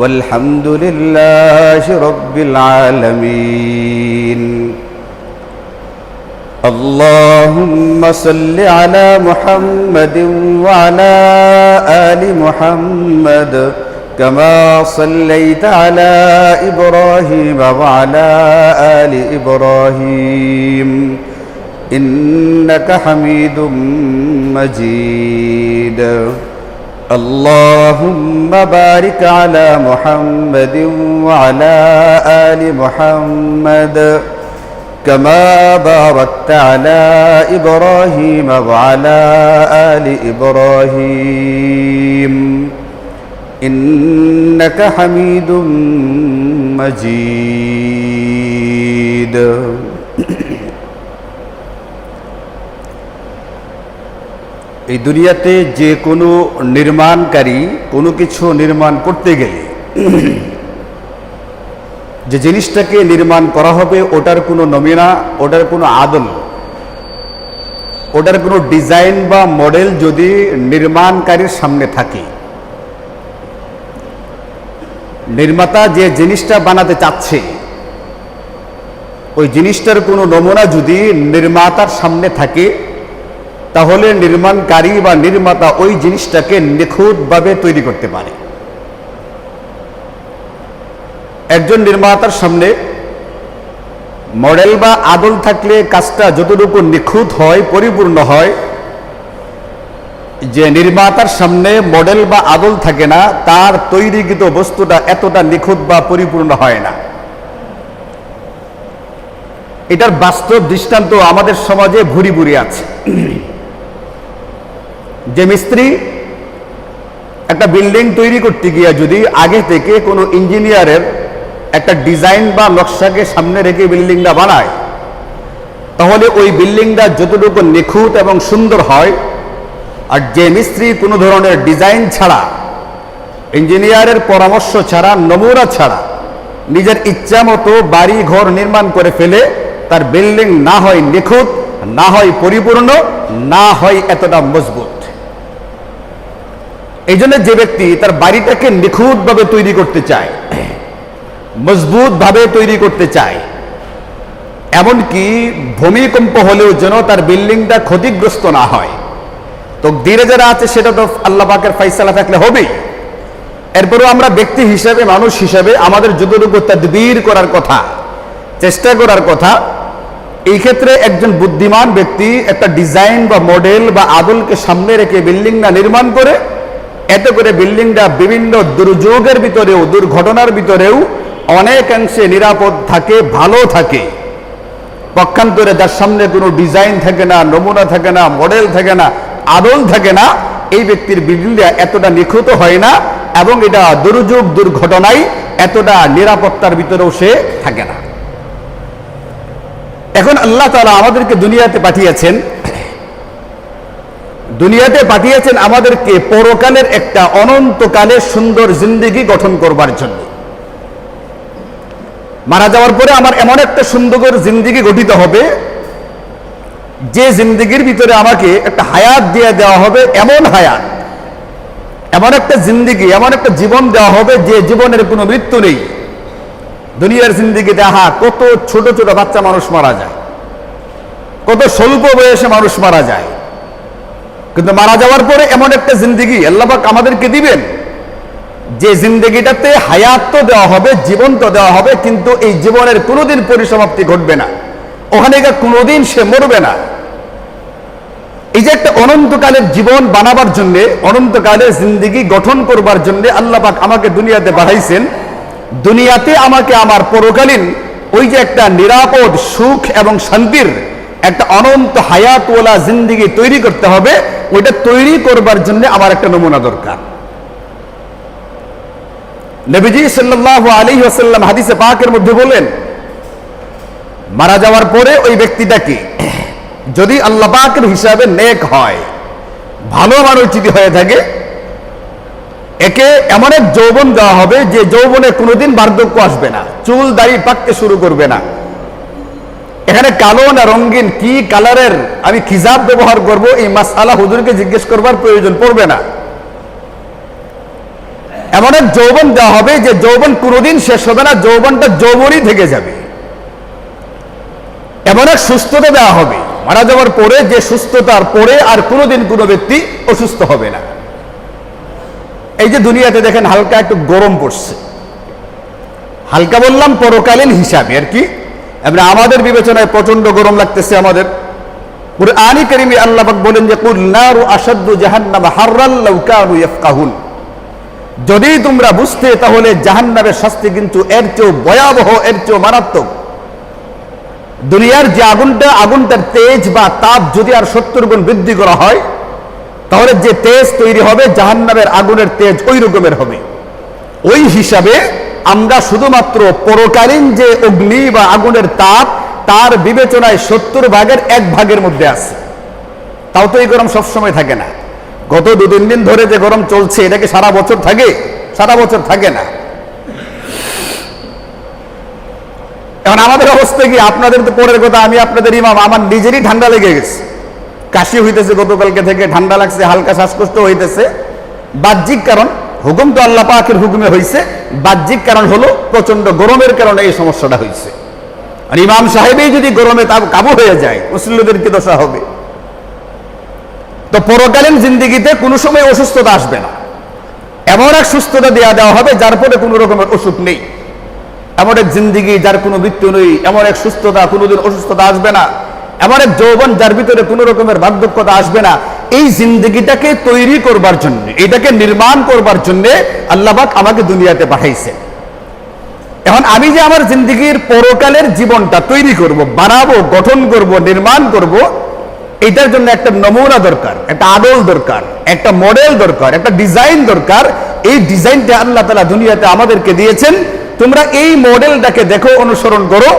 والحمد لله رب العالمين. اللهم صل على محمد وعلى آل محمد كما صليت على إبراهيم وعلى آل إبراهيم إنك حميد مجيد. اللهم بارك على محمد وعلى آل محمد كما باركت على إبراهيم وعلى آل إبراهيم إنك حميد مجيد. এই দুনিয়াতে যে কোনো নির্মাণকারী কোনো কিছু নির্মাণ করতে গেলে যে জিনিসটাকে নির্মাণ করা হবে ওটার কোনো নমুনা, ওটার কোনো আদল, ওটার কোনো ডিজাইন বা মডেল যদি নির্মাণকারীর সামনে থাকে, নির্মাতা যে জিনিসটা বানাতে চাচ্ছে ওই জিনিসটার কোনো নমুনা যদি নির্মাতার সামনে থাকে, তাহলে নির্মাণকারী বা নির্মাতা ওই জিনিসটাকে নিখুঁতভাবে তৈরি করতে পারে। একজন নির্মাতার সামনে মডেল বা আদল থাকলে কাজটা যতটুকু নিখুঁত হয়, পরিপূর্ণ হয়, যে নির্মাতার সামনে মডেল বা আদল থাকে না, তার তৈরিকৃত বস্তুটা এতটা নিখুঁত বা পরিপূর্ণ হয় না। এটার বাস্তব দৃষ্টান্ত আমাদের সমাজে ভুরি ভুরি আছে। যে মিস্ত্রি একটা বিল্ডিং তৈরি করতে গিয়ে যদি আগে থেকে কোনো ইঞ্জিনিয়ারের একটা ডিজাইন বা নকশাকে সামনে রেখে বিল্ডিংটা বানায়, তাহলে ওই বিল্ডিংটা যতটুকু নিখুঁত এবং সুন্দর হয়, আর যে মিস্ত্রি কোনো ধরনের ডিজাইন ছাড়া, ইঞ্জিনিয়ারের পরামর্শ ছাড়া, নমুনা ছাড়া নিজের ইচ্ছা মতো বাড়ি ঘর নির্মাণ করে ফেলে, তার বিল্ডিং না হয় নিখুঁত, না হয় পরিপূর্ণ, না হয় এতটা মজবুত। এই জন্য যে ব্যক্তি তার বাড়িটাকে নিখুঁতভাবে তৈরি করতে চায়, মজবুতভাবে তৈরি করতে চায়, এমনকি ভূমিকম্প হলেও যেন তার বিল্ডিংটা ক্ষতিগ্রস্ত না হয়, তো ধীরে যারা আছে সেটা তো আল্লাহ পাকের ফায়সালা থাকলে হবেই। এরপরেও আমরা ব্যক্তি হিসাবে, মানুষ হিসাবে আমাদের যতটুকু তাদবীর করার কথা, চেষ্টা করার কথা, এই ক্ষেত্রে একজন বুদ্ধিমান ব্যক্তি একটা ডিজাইন বা মডেল বা আদলকে সামনে রেখে বিল্ডিংটা নির্মাণ করে, এতে করে বিল্ডিংটা বিভিন্ন দুর্যোগের ভিতরেও, দুর্ঘটনার ভিতরেও অনেকাংশে নিরাপদ থাকে, ভালো থাকে। পক্ষান্তরে যার সামনে কোনো ডিজাইন থাকে না, নমুনা থাকে না, মডেল থাকে না, আদল থাকে না, এই ব্যক্তির বিল্ডিংটা এতটা নিখুঁত হয় না এবং এটা দুর্যোগ দুর্ঘটনায় এতটা নিরাপত্তার ভিতরেও সে থাকে না। এখন আল্লাহ তাআলা আমাদেরকে দুনিয়াতে পাঠিয়েছেন আমাদেরকে পরকালের একটা অনন্তকালের সুন্দর জিন্দেগি গঠন করবার জন্য। মারা যাওয়ার পরে আমার এমন একটা সুন্দর জিন্দেগি গঠিত হবে, যে জিন্দেগির ভিতরে আমাকে একটা হায়াত দিয়ে দেওয়া হবে, এমন হায়াত, এমন একটা জিন্দেগি, এমন একটা জীবন দেওয়া হবে যে জীবনের কোনো মৃত্যু নেই। দুনিয়ার জিন্দেগিতে কত ছোট ছোট বাচ্চা মানুষ মারা যায়, কত স্বল্প বয়সে মানুষ মারা যায়, কিন্তু মারা যাওয়ার পরে এমন একটা জিন্দেগি আল্লাহ পাক আমাদেরকে দিবেন, যে জিন্দেগিটাতে হায়াত তো দেওয়া হবে, জীবন তো দেওয়া হবে, কিন্তু এই জীবনের কোনোদিন পরিসমাপ্তি ঘটবে না, ওখানে কোনোদিন সে মরবে না। এই যে একটা অনন্তকালের জীবন বানাবার জন্যে, অনন্তকালের জিন্দেগি গঠন করবার জন্যে আল্লাহ পাক আমাকে দুনিয়াতে পাঠাইছেন। দুনিয়াতে আমাকে আমার পরকালীন ওই যে একটা নিরাপদ সুখ এবং শান্তির একটা অনন্ত হায়াতওয়ালা জিন্দেগি তৈরি করতে হবে, ওইটা তৈরি করবার জন্য আমার একটা নমুনা দরকার। নবীজি সাল্লাল্লাহু আলাইহি ওয়াসাল্লাম হাদিসে পাকের মধ্যে বলেন, মারা যাওয়ার পরে ওই ব্যক্তিটাকে যদি আল্লাহ পাকের হিসাবে নেক হয়, ভালো মানুষ যদি হয়ে থাকে, একে এমন এক যৌবন দেওয়া হবে যে যৌবনে কোনোদিন বার্ধক্য আসবে না, চুল দাড়ি পাকতে শুরু করবে না। এখানে কালো না রঙিন, কি কালারের আমি খিজাব ব্যবহার করব, এই মাসআলা হুজুরকে জিজ্ঞেস করবার প্রয়োজন পড়বে না। এমন এক যৌবন দেওয়া হবে যে যৌবন কোনোদিন শেষ হবে না, যৌবনটা যৌবনই থেকে যাবে। এমন এক সুস্থতা দেওয়া হবে মারা যাওয়ার পরে, যে সুস্থতার পরে আর কোনোদিন কোনো ব্যক্তি অসুস্থ হবে না। এই যে দুনিয়াতে দেখেন হালকা একটু গরম পড়ছে, হালকা বললাম পরকালীন হিসাবে আর কি, এবার আমাদের বিবেচনায় প্রচন্ড গরম লাগতেছে আমাদের। কুরআনে কারীমে আল্লাহ পাক বলেন যে কুল নারু আশাদ্দু জাহান্নাম হাররাল লাউ কানু ইয়াফকাহুন, যদি তোমরা বুঝতে তাহলে জাহান্নামের শাস্তি কিন্তু এর চেয়েও ভয়াবহ, এর চেয়েও মারাত্মক। দুনিয়ার যে আগুনটার তেজ বা তাপ যদি আর 70 গুণ বৃদ্ধি করা হয়, তাহলে যে তেজ তৈরি হবে জাহান্নামের আগুনের তেজ ওই রকমের হবে। ওই হিসাবে আমরা শুধুমাত্র পরকালীন যে অগ্নি বা আগুনের তাপ, তার বিবেচনায় 70 ভাগের 1 ভাগের মধ্যে আছে। তাও তো এই গরম সবসময় থাকে না। গত 2-3 দিন ধরে যে গরম চলছে, এটা কি সারা বছর থাকে? সারা বছর থাকে না। এখন আমাদের অবস্থা কি? আপনাদের তো পরের কথা, আমি আপনাদের ইমাম, আমার নিজেরই ঠান্ডা লেগে গেছে, কাশি হইতেছে গতকালকে থেকে, ঠান্ডা লাগছে, হালকা শ্বাসকষ্ট হইতেছে। বাহ্যিক কারণ, হুকুম তো আল্লাহ পাকের হুকুমে হয়েছে, বাহ্যিক কারণ হলো প্রচন্ড গরমের কারণে এই সমস্যাটা হয়েছে। আর ইমাম সাহেবই যদি গরমে কাবু হয়ে যায়, মুসল্লিদের কি দশা হবে? তো পরকালীন জিন্দিগিতে কোনো সময় অসুস্থতা আসবে না। এমন এক সুস্থতা দেওয়া হবে যার পরে কোনো রকমের অসুখ নেই, এমন এক জিন্দিগি যার কোনো মৃত্যু নেই, এমন এক সুস্থতা, কোনোদিন অসুস্থতা আসবে না, এমন এক যৌবন যার ভিতরে কোনো রকমের বার্ধক্যতা আসবে না। এই জিন্দিগিটাকে তৈরি করবার জন্য, এটাকে নির্মাণ করবার জন্য আল্লাহ পাক আমাকে দুনিয়াতে পাঠাইছে। এখন আমি যে আমার জিন্দিগির পরকালের জীবনটা তৈরি করব, বানাবো, গঠন করব, নির্মাণ করব, এটার জন্য একটা নমুনা দরকার, একটা আদল দরকার, একটা মডেল দরকার, একটা ডিজাইন দরকার। এই ডিজাইনটা আল্লাহ তাআলা দুনিয়াতে আমাদেরকে দিয়েছেন। তোমরা এই মডেলটাকে দেখো, অনুসরণ করো,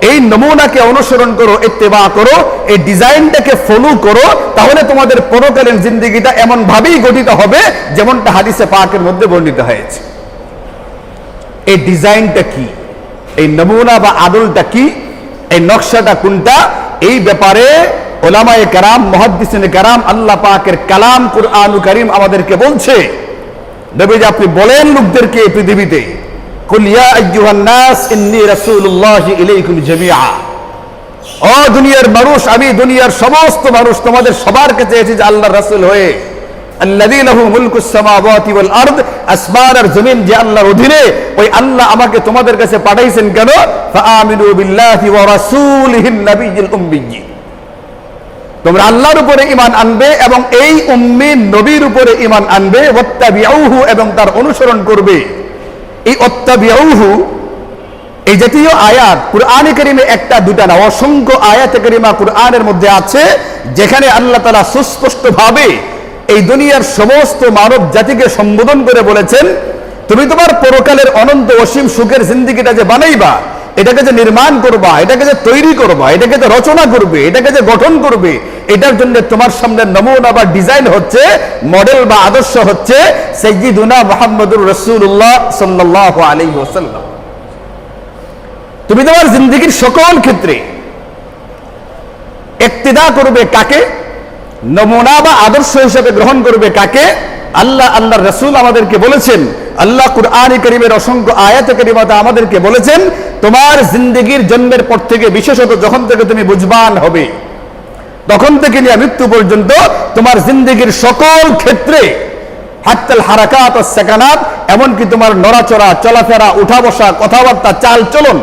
এই নমুনাকে অনুসরণ করো, ইত্তেবা করো, এই ডিজাইনটাকে ফলো করো, তাহলে তোমাদের পরকালীন জিন্দেগিটা এমন ভাবেই গঠিত হবে যেমনটা হাদিসে পাকের মধ্যে বর্ণিত হয়েছে। এই ডিজাইনটা কি, এই নমুনা বা আদলটা কি, এই নকশাটা কোনটা, এই ব্যাপারে ওলামায়ে কেরাম, মুহাদ্দিসিনে কেরাম, আল্লাহ পাকের কালাম কুরআনুল কারীম আমাদেরকে বলছে। নবীজি আপনি বলেন লোকদেরকে এই পৃথিবীতে, কুল ইয়া আইয়ুহান নাস ইন্নী রাসূলুল্লাহি ইলাইকুম জামিআ, ও দুনিয়ার মানুষ, আমি দুনিয়ার সমস্ত মানুষ তোমাদের সবার কাছে এসেছি যে আল্লাহর রাসূল হয়ে। আল্লাযী লাহু মুলকুস সামাওয়াতি ওয়াল আরদ, আসমান আর জমিন যে আল্লাহর অধীনে, ওই আল্লাহ আমাকে তোমাদের কাছে পাঠাইছেন কেন? ফাআমিনু বিল্লাহি ওয়া রাসূলিহিন নাবিয়্যিল উম্মিয়্যি, তোমরা আল্লাহর উপরে ঈমান আনবে এবং এই উম্মি নবীর উপরে ঈমান আনবে। ওয়াত্তাবিউহু, এবং তার অনুসরণ করবে। এই ওয়াত্তাবিউহু, এই জাতীয় আয়াত কুরআনে কারীমে একটা দুটা না, অসংখ্য আয়াতে কারীমা কুরআনের মধ্যে আছে, যেখানে আল্লাহ তাআলা সুস্পষ্টভাবে এই দুনিয়ার সমস্ত মানব জাতিকে সম্বোধন করে বলেছেন, তুমি তোমার পরকালের অনন্ত অসীম সুখের জিন্দেগিটা যে বানাইবা, এটাকে যে নির্মাণ করবা, এটাকে যে তৈরি করবা, এটাকে যে রচনা করবে, এটাকে যে গঠন করবে, এটার জন্য তোমার সামনে নমুনা বা ডিজাইন হচ্ছে, মডেল বা আদর্শ হচ্ছে সাইয়্যিদুনা মুহাম্মদুর রাসূলুল্লাহ সাল্লাল্লাহু আলাইহি ওয়াসাল্লাম। তুমি তোমার জিন্দেগির সকল ক্ষেত্রে ইক্তিদা করবে কাকে? নমুনা বা আদর্শ হিসেবে গ্রহণ করবে কাকে? আল্লাহর রাসূল আমাদেরকে বলেছেন, আল্লাহ কুরআনে কারীমের অসংখ্য আয়াতে কারীমাতে আমাদেরকে বলেছেন, তোমার জিন্দেগির জন্মের পর থেকে, বিশেষত যখন থেকে তুমি বুঝবান হবে, তখন থেকে নিয়ে মৃত্যু পর্যন্ত তোমার জিন্দেগির সকল ক্ষেত্রে, হাত্তাল হারাকাত ওয়াস সাকানাত, এমনকি তোমার নড়াচড়া, চলাফেরা, উঠা বসা, কথাবার্তা, চাল চলন,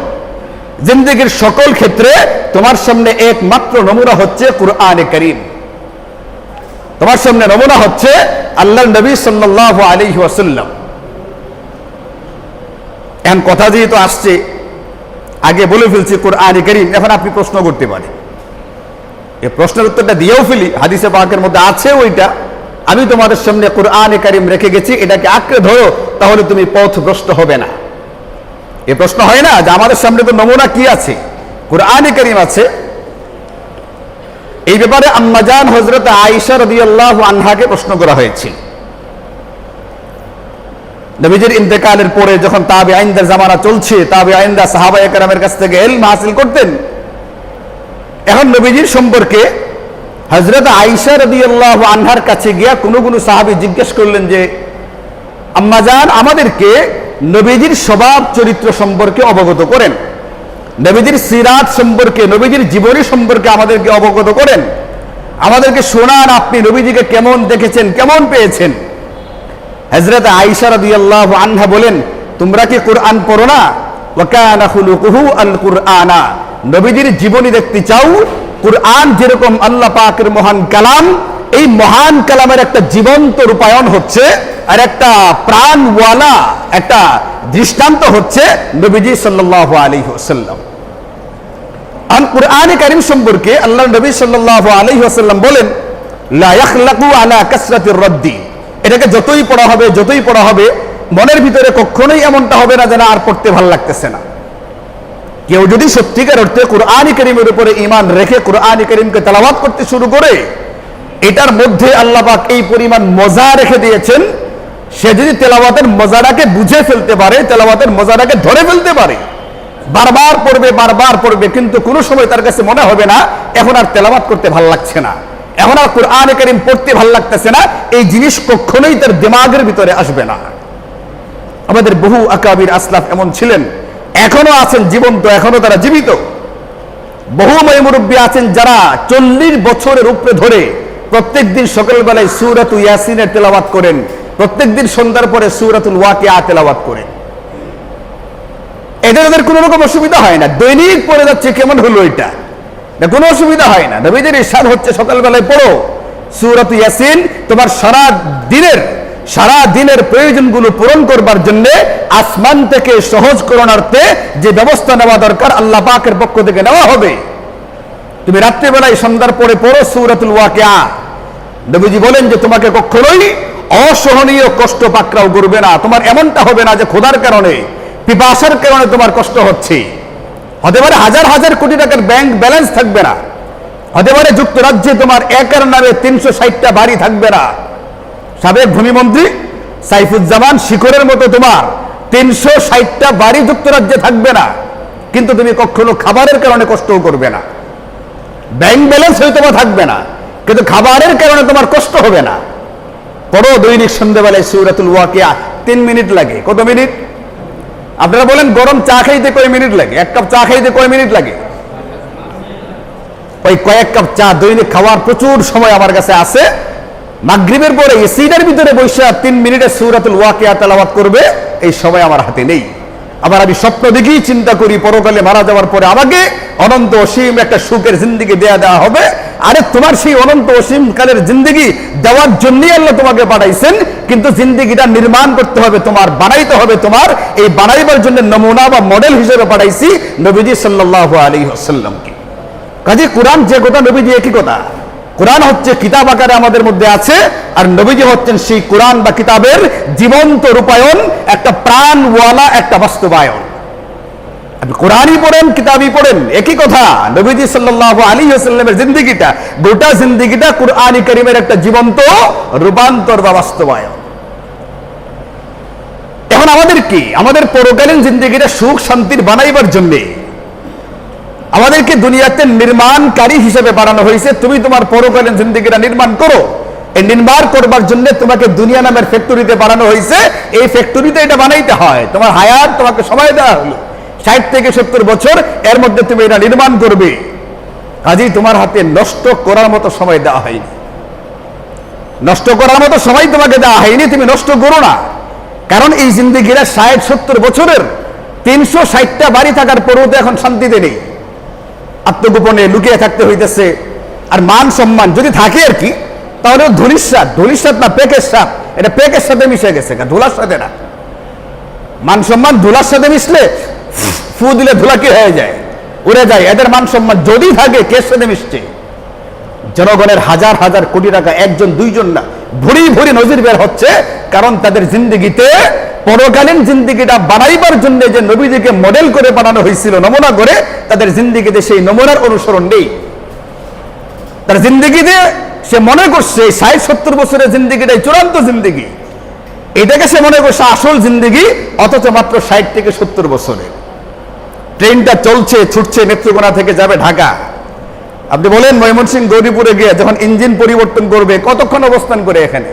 জিন্দেগির সকল ক্ষেত্রে তোমার সামনে একমাত্র নমুনা হচ্ছে কুরআনে কারীম। তোমার সামনে নমুনা হচ্ছে আল্লাহর নবী সাল্লাল্লাহু আলাইহি ওয়াসাল্লাম। এখন কথা যেহেতু আসছে, আগে বলে ফেলছি কুরআনে কারীম, এখন আপনি প্রশ্ন করতে পারেন, এই প্রশ্নের উত্তরটা দিয়েও ফেলি, হাদিসে পাকের মধ্যে আছে ওইটা। আমি তোমাদের সামনে কুরআনে কারীম রেখে গেছি, এটাকে আঁকড়ে ধরো, তাহলে তুমি পথভ্রষ্ট হবে না। এ প্রশ্ন হয় না যে আমাদের সামনে তো নমুনা কি আছে? কুরআনে কারীম আছে। এই ব্যাপারে আম্মাজান হযরত আয়েশা রাদিয়াল্লাহু আনহাকে প্রশ্ন করা হয়েছিল। নবীজির ইন্তেকালের পরে যখন তাবেঈনদের জামানা চলছে, তাবেঈনরা সাহাবায়ে কেরামের কাছ থেকে ইলম হাসিল করতেন। এখন নবীজির সম্পর্কে হযরত আয়েশা রাদিয়াল্লাহু আনহার কাছে গিয়া কোনো সাহাবী জিজ্ঞেস করলেন যে, আম্মাজান আমাদেরকে নবীজির স্বভাব চরিত্র সম্পর্কে অবগত করেন, নবীজির সিরাত সম্পর্কে, নবীজির জীবনী সম্পর্কে আমাদেরকে অবগত করেন, আমাদেরকে শোনান আপনি নবীজিকে কেমন দেখেছেন, কেমন পেয়েছেন। হযরত আয়েশা রাদিয়াল্লাহু আনহা বলেন, তোমরা কি কোরআন পড়ো না? ওয়া কানা খুলুকুহু আল কুরআনা, নবীজির জীবনী দেখতে চাও? কোরআন যেরকম আল্লাহ পাকের মহান কালাম, এই মহান কালামের একটা জীবন্ত রূপায়ণ হচ্ছে, আর একটা প্রাণওয়ালা একটা দৃষ্টান্ত হচ্ছে নবীজি সাল্লাল্লাহু আলাইহি ওয়াসাল্লাম। আল কুরআনে কারীম সম্পর্কে আল্লাহর নবী সাল্লাল্লাহু আলাইহি ওয়াসাল্লাম বলেন, লা ইয়াখলাকু আলা কাসরাতির রাদ্দি, এটাকে যতই পড়া হবে মনের ভিতরে কখনোই এমনটা হবে না যেন আর পড়তে ভালো লাগতেছে না। কেউ যদি সত্যিকার অর্থে কুরআন কারীমের উপরে ঈমান রেখে কুরআন কারীমকে তেলাওয়াত করতে শুরু করে, এটার মধ্যে আল্লাহ পাক এই পরিমাণ মজা রেখে দিয়েছেন, সে যদি তেলাওয়াতের মজাটাকে বুঝে ফেলতে পারে, তেলাওয়াতের মজাটাকে ধরে ফেলতে পারে, বারবার পড়বে, কিন্তু কোনো সময় তার কাছে মনে হবে না এখন আর তেলাওয়াত করতে ভালো লাগছে না, এখন আর কুরআন কারীম পড়তে ভালো লাগতেছে না, এই জিনিস কখনোই তার দিমাগের ভিতরে আসবে না। আমাদের বহু আকাবির আসলাফ এমন ছিলেন, এখনো আছেন জীবন্ত, এখনো তারা জীবিত। বহু মুরব্বী আছেন যারা 40 বছরের উপরে ধরে প্রত্যেকদিন সকালবেলায় সূরাতুল ইয়াসিনের তেলাওয়াত করেন, প্রত্যেকদিন সন্ধ্যার পরে সূরাতুল ওয়াকিয়া তেলাওয়াত করেন। এদের কোনো রকম অসুবিধা হয় না, দৈনিক পড়ে যাচ্ছে, কেমন হলো এটা, কোনো অসুবিধা হয় না। নবীদের ইরশাদ হচ্ছে সকালবেলায় পড়ো সূরাতুল ইয়াসিন, তোমার সারা দিনের প্রয়োজনগুলো পূরণ করবার জন্য আসমান থেকে সহজ করণার্থে যে ব্যবস্থা নেওয়া দরকার আল্লাহ পাকের পক্ষ থেকে নেওয়া হবে। তুমি রাত্রিবেলায় সন্ধ্যার পরে পড়ো সূরাতুল ওয়াকিয়া। নবীজি বলেন যে তোমাকে কখনোই অসহনীয় কষ্ট পাকড়াও করবে না, তোমার এমনটা হবে না যে ক্ষুধার কারণে, পিপাসার কারণে তোমার কষ্ট হচ্ছে। হতে পারে হাজার কোটি টাকার ব্যাংক ব্যালেন্স থাকবে না, হতে পারে যুক্তরাজ্যে তোমার একার নামে 360টা বাড়ি থাকবে না, সাবেক ভূমিমন্ত্রী সাইফুজ্জামান শিকরের মতো তোমার 360টা বাড়ি যুক্তরাজ্যে থাকবে না, কিন্তু তুমি কখনো খাবারের কারণে কষ্টও করবে না। ব্যাংক ব্যালেন্স হয়তো বা থাকবে না, কিন্তু খাবারের কারণে তোমার কষ্ট হবে না। পড়ো দৈনিক সন্ধ্যাবেলায় সূরাতুল ওয়াকিয়া, 3 মিনিট লাগে। কত মিনিট? আপনারা বলেন গরম চা খাইতে কয় মিনিট লাগে? 1 কাপ চা খাইতে কয় মিনিট লাগে? ওই কয়েক কাপ চা দৈনিক খাওয়ার প্রচুর সময় আমার কাছে আছে। মাগরিবের পরে এসিটার ভিতরে বসে 3 মিনিটে সূরাতুল ওয়াকিয়া তেলাওয়াত করবে, এই সময় আমার হাতে নেই। আবার আমি স্বপ্ন দেখেই চিন্তা করি পরকালে মারা যাওয়ার পরে আমাকে অনন্ত অসীম একটা সুখের জিন্দেগি দেওয়া হবে। আরে তোমার সেই অনন্ত অসীম কালের জিন্দেগি দেওয়ার জন্যই আল্লাহ তোমাকে পাঠাইছেন, কিন্তু জিন্দেগিটা নির্মাণ করতে হবে তোমার, বানাইতে হবে তোমার। এই বানাইবার জন্য নমুনা বা মডেল হিসেবে পাঠাইছি নবীজি সাল্লাল্লাহু আলাইহি ওয়াসাল্লামকে। কাজে কোরআন যে কথা, নবীজি একই কথা। কোরআন হচ্ছে কিতাব আকারে আমাদের মধ্যে আছে, আর নবীজি হচ্ছেন সেই কোরআন বা কিতাবের জীবন্ত রূপায়ণ, একটা প্রাণওয়ালা একটা বাস্তবায়ন। আপনি কোরআনই পড়েন, কিতাবই পড়েন, একই কথা। নবীজি সাল্লাল্লাহু আলাইহি ওয়াসাল্লামের জিন্দেগিটা, গোটা জিন্দেগিটা কোরআন কারীমের একটা জীবন্ত রূপান্তর বা বাস্তবায়ন। এখন আমাদের কি, আমাদের পরকালীন জিন্দেগিটা সুখ শান্তির বানাইবার জন্যে আমাদেরকে দুনিয়াতে নির্মাণকারী হিসেবে বানানো হয়েছে। তুমি তোমার পরকালীন জিন্দেগিটা নির্মাণ করো। এই নির্মাণ করবার জন্য তোমাকে দুনিয়া নামের ফ্যাক্টরিতে বানানো হয়েছে। এই ফ্যাক্টরিতে এটা বানাইতে হয়। তোমার হায়াত, তোমাকে সময় দেওয়া হলো 60 থেকে 70 বছর, এর মধ্যে তুমি এটা নির্মাণ করবে। কাজেই তোমার হাতে নষ্ট করার মতো সময় দেওয়া হয়নি, নষ্ট করার মতো সময় তোমাকে দেওয়া হয়নি। তুমি নষ্ট করো না, কারণ এই জিন্দেগিরা 60-70 বছরের 360টা বাড়ি থাকার পরেও তো এখন শান্তিতে নেই, আত্মগোপনে লুকিয়ে থাকতে হইতেছে। আর মান সম্মান যদি থাকে আর কি, তাহলে ধুলির না পেকের সাপ, এটা পেকের সাথে মিশে গেছে, ধুলার সাথে না। মান সম্মান ধুলার সাথে মিশলে ফু দিলে ধুলা কি হয়ে যায়, উড়ে যায়। এদের মান সম্মান যদি থাকে কে সাথে মিশছে? জনগণের হাজার কোটি টাকা, 1-2 না, ভরি নজির বের হচ্ছে। কারণ তাদের জিন্দেগিতে পরকালীন জিন্দেগিটা বানাইবার জন্য যে নবীজিকে মডেল করে বানানো হয়েছিল, নমুনা করে, তাদের জিন্দেগিতে সেই নমুনার অনুসরণ নেই। তার জিন্দেগিতে সে মনে করছে 60-70 বছরের জিন্দেগিটাই চূড়ান্ত জিন্দেগি, এটাকে সে মনে করছে আসল জিন্দেগি, অথচ মাত্র 60 থেকে 70 বছরের। ট্রেনটা চলছে, ছুটছে, নেত্রকোনা থেকে যাবে ঢাকা। আপনি বলেন ময়মনসিংহ গৌরীপুরে গিয়ে যখন ইঞ্জিন পরিবর্তন করবে কতক্ষণ অবস্থান করে? এখানে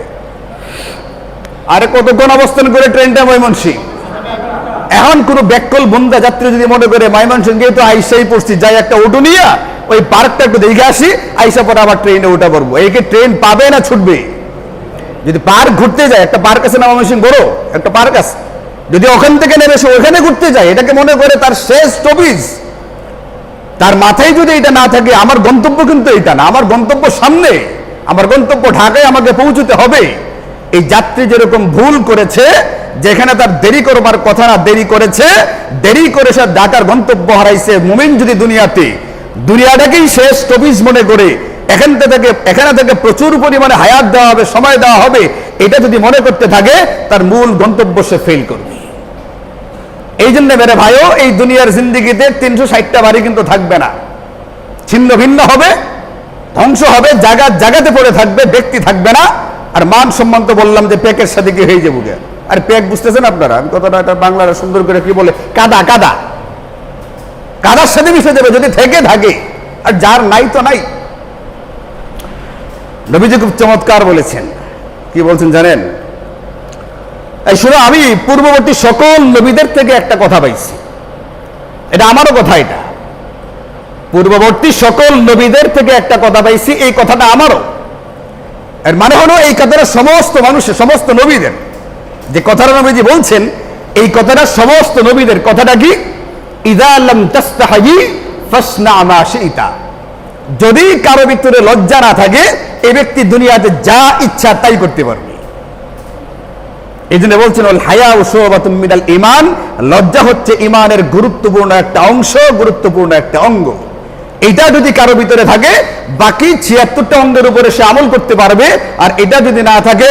আরে কতক্ষণ অবস্থান করে ট্রেনটা ময়মনসিংহ। এখন কোন ব্যাকল বন্ধা যাত্রী যদি মনে করে ময়মনসিংহে তো আইসাই পড়ছি, যাই একটা অটো নিয়ে ওই পার্কটা একটু দেখে আসি, আইসা পরে আবার ট্রেনে উঠা পড়বো, একে ট্রেন পাবে না ছুটবে? যদি পার্ক ঘুরতে যায়, একটা পার্ক আছে না ময়মনসিংহ বড় একটা পার্ক আছে, যদি ওখান থেকে নেমে সে ওখানে ঘুরতে যায়, এটাকে মনে করে তার শেষ স্টপেজ, তার মাথায় যদি এটা না থাকে আমার গন্তব্য কিন্তু এটা না, আমার গন্তব্য সামনে, আমার গন্তব্য ঢাকায়, আমাকে পৌঁছতে হবে। এই যাত্রী যেরকম ভুল করেছে, যেখানে তার দেরি করবার কথা না দেরি করেছে, দেরি করে সে ঢাকার গন্তব্য হারাইছে। মুমিন যদি দুনিয়াটাকেই শেষ স্টপেজ মনে করে এখানে থেকে প্রচুর পরিমাণে হায়াত দেওয়া হবে, সময় দেওয়া হবে, এটা যদি মনে করতে থাকে, তার মূল গন্তব্য সে ফেল করবে। এই জন্য মেরে ভাইও, এই দুনিয়ার জিন্দিগিতে 360টা বাড়ি কিন্তু থাকবে না, ছিন্ন ভিন্ন হবে, ধ্বংস হবে, জায়গাতে পড়ে থাকবে, ব্যক্তি থাকবে না। আর মান সম্মান তো বললাম যে প্যাকের সাথে কি হয়ে যাবো। আর প্যাক বুঝতেছেন আপনারা, আমি কথাটা এটা বাংলাটা সুন্দর করে কি বলে, কাদার সাথে মিশে যাবে যদি থেকে থাকে, আর যার নাই তো নাই। নবীজি খুব চমৎকার বলেছেন, কি বলছেন জানেন? এই শুনো, আমি পূর্ববর্তী সকল নবীদের থেকে একটা কথা পাইছি, এটা আমারও কথা, এটা পূর্ববর্তী সকল নবীদের থেকে একটা কথা পাইছি, এই কথাটা আমারও। এর মানে হলো এই কথাটা সমস্ত মানুষের, সমস্ত নবীদের যে কথাটা নবীজি বলছেন, এই কথাটা সমস্ত নবীদের। কথাটা কি? ইযা লাম তাস্তাহি ফাসনা মা শিতা। যদি কারো ভিতরে লজ্জা না থাকে, এই ব্যক্তি দুনিয়াতে যা ইচ্ছা তাই করতে পারবে। এই জন্য বলছেন ওয়াল হায়াউ শুবাতুম মিনাল ঈমান, লজ্জা হচ্ছে ঈমানের গুরুত্বপূর্ণ একটা অংশ, গুরুত্বপূর্ণ একটা অঙ্গ। এটা যদি কারো ভিতরে থাকে, বাকি 76টা অঙ্গের উপরে সে আমল করতে পারবে। আর এটা যদি না থাকে,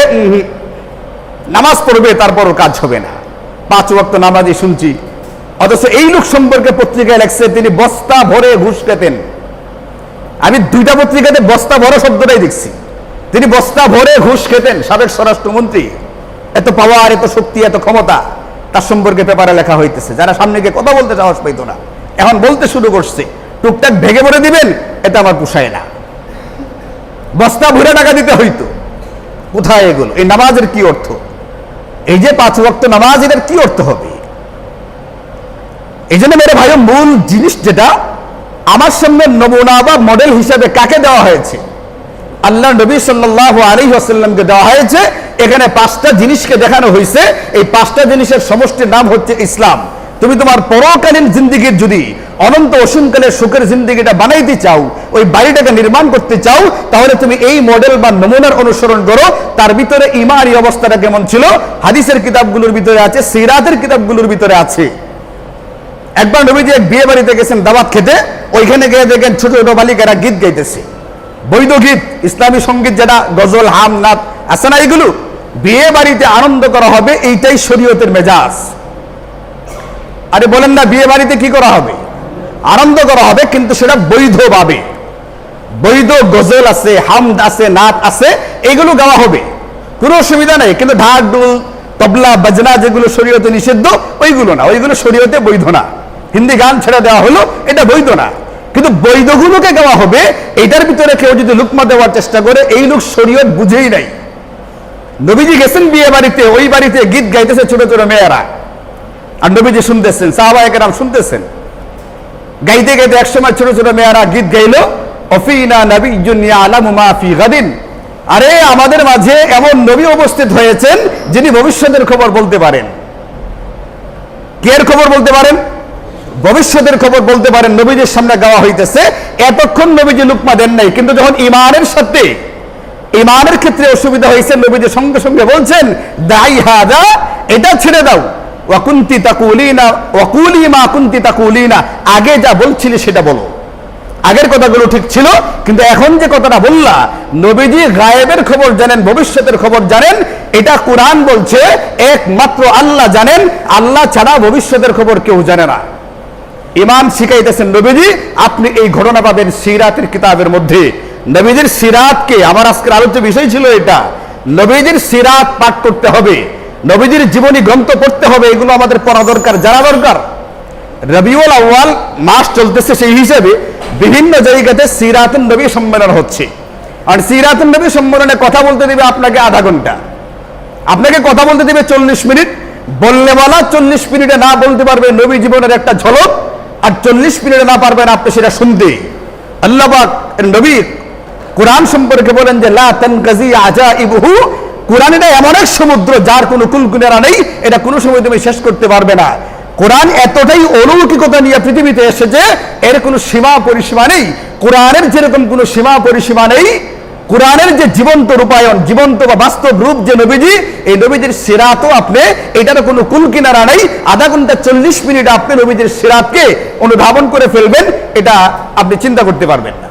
নামাজ পড়বে তারপরও কাজ হবে না, 5 ওয়াক্ত নামাজই শুনছি, অথচ এই লোক সম্পর্কে পত্রিকায় লেখছে তিনি বস্তা ভরে ঘুষ খেতেন। আমি 2টা পত্রিকাতে বস্তা ভরা শব্দটাই দেখছি, তিনি বস্তা ভরে ঘুষ খেতেন। সাবেক স্বরাষ্ট্রমন্ত্রী, এত পাওয়ার, এত শক্তি, এত ক্ষমতা, তার সম্পর্কে পেপারে লেখা হইতেছে। যারা সামনে গিয়ে কথা বলতে সাহস পাইত না, এখন বলতে শুরু করছে। টুকটাক ভেঙে পড়ে দিবেন, এটা আমার পোষায় না। বস্তা ভরে টাকা দিতে হইতো, কোথায় এগুলো? এই নামাজের কি অর্থ? এই যে 5 ওয়াক্ত নামাজ, এটার কি অর্থ হবে? এই জন্য মেরে ভাই, মূল জিনিস যেটা আমার সামনে নমুনা বা মডেল হিসাবে কাকে দেওয়া হয়েছে? আল্লাহ নবী সাল্লাল্লাহু আলাইহি ওয়াসাল্লামকে দেওয়া হয়েছে। এখানে 5টা জিনিসকে দেখানো হয়েছে, এই 5টা জিনিসের সমষ্টির নাম হচ্ছে ইসলাম। তুমি তোমার পরকালীন জিন্দিগির যদি অনন্ত অসীমকালের সুখের জিন্দিগিটা বানাইতে চাও, ওই বাড়িটাকে নির্মাণ করতে চাও, তাহলে তুমি এই মডেল বা নমুনার অনুসরণ করো। তার ভিতরে ঈমানি অবস্থাটা কেমন ছিল, হাদিসের কিতাবগুলোর ভিতরে আছে, সিরাতের কিতাবগুলোর ভিতরে আছে। একবার নবীজি এক বিয়ে বাড়িতে গেছেন দাওয়াত খেতে, ওইখানে গিয়ে দেখেন ছোট ছোট বালিকারা গীত গাইতেছে, বৈধ গীত, ইসলামী সঙ্গীত, যেটা গজল, হাম, নাত আছে না, এগুলো বিয়ে বাড়িতে আনন্দ করা হবে, এইটাই শরীয়তের মেজাজ। আরে বলেন না, বিয়ে বাড়িতে কি করা হবে? আনন্দ করা হবে, কিন্তু সেটা বৈধভাবে। বৈধ গজল আছে, হামদ আছে, নাত আছে, এগুলো গাওয়া হবে, কোনো অসুবিধা নেই। কিন্তু ঢাক, ঢোল, তবলা, বাজনা যেগুলো শরীয়তে নিষিদ্ধ, ওইগুলো না, ওইগুলো শরীয়তে বৈধ না। হিন্দি গান ছেড়ে দেওয়া হলো, এটা বৈধ না। কিন্তু বৈধগুলোকে গাওয়া হবে, এটার ভিতরে কেউ যদি লুকমা দেওয়ার চেষ্টা করে, এই লোক শরীয়ত বুঝেই নাই। নবীজি গেছেন বিয়ে বাড়িতে, ওই বাড়িতে গীত গাইতেছে ছোট ছোট মেয়েরা, আর নবীজি শুনতেছেন, সাহাবায়ে কেরাম শুনতেছেন। গাইতে গাইতে একসময় ছোট ছোট মেয়েরা গীত গাইল, অফিনা নাবিয়্যুন ইয়ালামু মা ফি গাদিন। আরে আমাদের মাঝে এমন নবী উপস্থিত হয়েছেন যিনি ভবিষ্যতের খবর বলতে পারেন। কের খবর বলতে পারেন? ভবিষ্যতের খবর বলতে পারেন। নবীজির সামনে গাওয়া হইতেছে, এতক্ষণ নবীজি লুকমা দেন নাই, কিন্তু যখন ঈমানের সাথে, ঈমানের ক্ষেত্রে অসুবিধা হয়েছে, নবীজি সঙ্গে সঙ্গে বলছেন, দাই হাদা, এটা ছেড়ে দাও, ওয়া কুনতি তাকুলিনা ওয়া কুলি মা কুনতি তাকুলিনা, আগে যা বলছিলে সেটা বলো। আগের কথাগুলো ঠিক ছিল, কিন্তু এখন যে কথাটা বললা, নবীজি গায়েবের খবর জানেন, ভবিষ্যতের খবর জানেন। এটা কোরআন বলছে একমাত্র আল্লাহ জানেন, আল্লাহ ছাড়া ভবিষ্যতের খবর কেউ জানে না। ইমান শিখাইতেছেন নবীজি। আপনি এই ঘটনা পাবেন সিরাতের কিতাবের মধ্যে। নবীজির সিরাতকে, আমার আজকের আলোচ্য বিষয় ছিল এটা, নবীজির সিরাত পাঠ করতে হবে, নবীজির জীবনী গ্রন্থ পড়তে হবে। এগুলো আমাদের পড়া দরকার, জানা দরকার। রবিউল আউয়াল মাস চলতেছে, সেই হিসাবে বিভিন্ন জায়গাতে সিরাতুন নবী সম্মেলন হচ্ছে। আর সিরাতুন নবী সম্মেলনে কথা বলতে দেবে আপনাকে আধা ঘন্টা, আপনাকে কথা বলতে দিবে 40 মিনিট, বললে বলা 40 মিনিটে না বলতে পারবে নবী জীবনের একটা ঝলক, আর 40 মিনিটে না পারবেন আপনি সেটা শুনতে। আল্লাহ পাক নবী কোরআন সম্পর্কে বলেন যে লা তানকাজি আজাইবুহু, কোরআন এটা এমন এক সমুদ্র যার কোনো কুল কিনারা নেই, এটা কোনো সময় তুমি শেষ করতে পারবে না। কোরআন এতটাই অলৌকিকতা নিয়ে পৃথিবীতে এসেছে, এর কোনো সীমা পরিসীমা নেই। কোরআনের যেরকম কোনো সীমা পরিসীমা নেই, কোরআনের যে জীবন্ত রূপায়ণ, জীবন্ত বা বাস্তব রূপ যে নবীজি, এই নবীজির সিরাতও আপনি, এটারও কোনো কুল কিনারা নেই। আধা ঘন্টা 40 মিনিট আপনি নবীজির সিরাতকে অনুধাবন করে ফেলবেন, এটা আপনি চিন্তা করতে পারবেন না।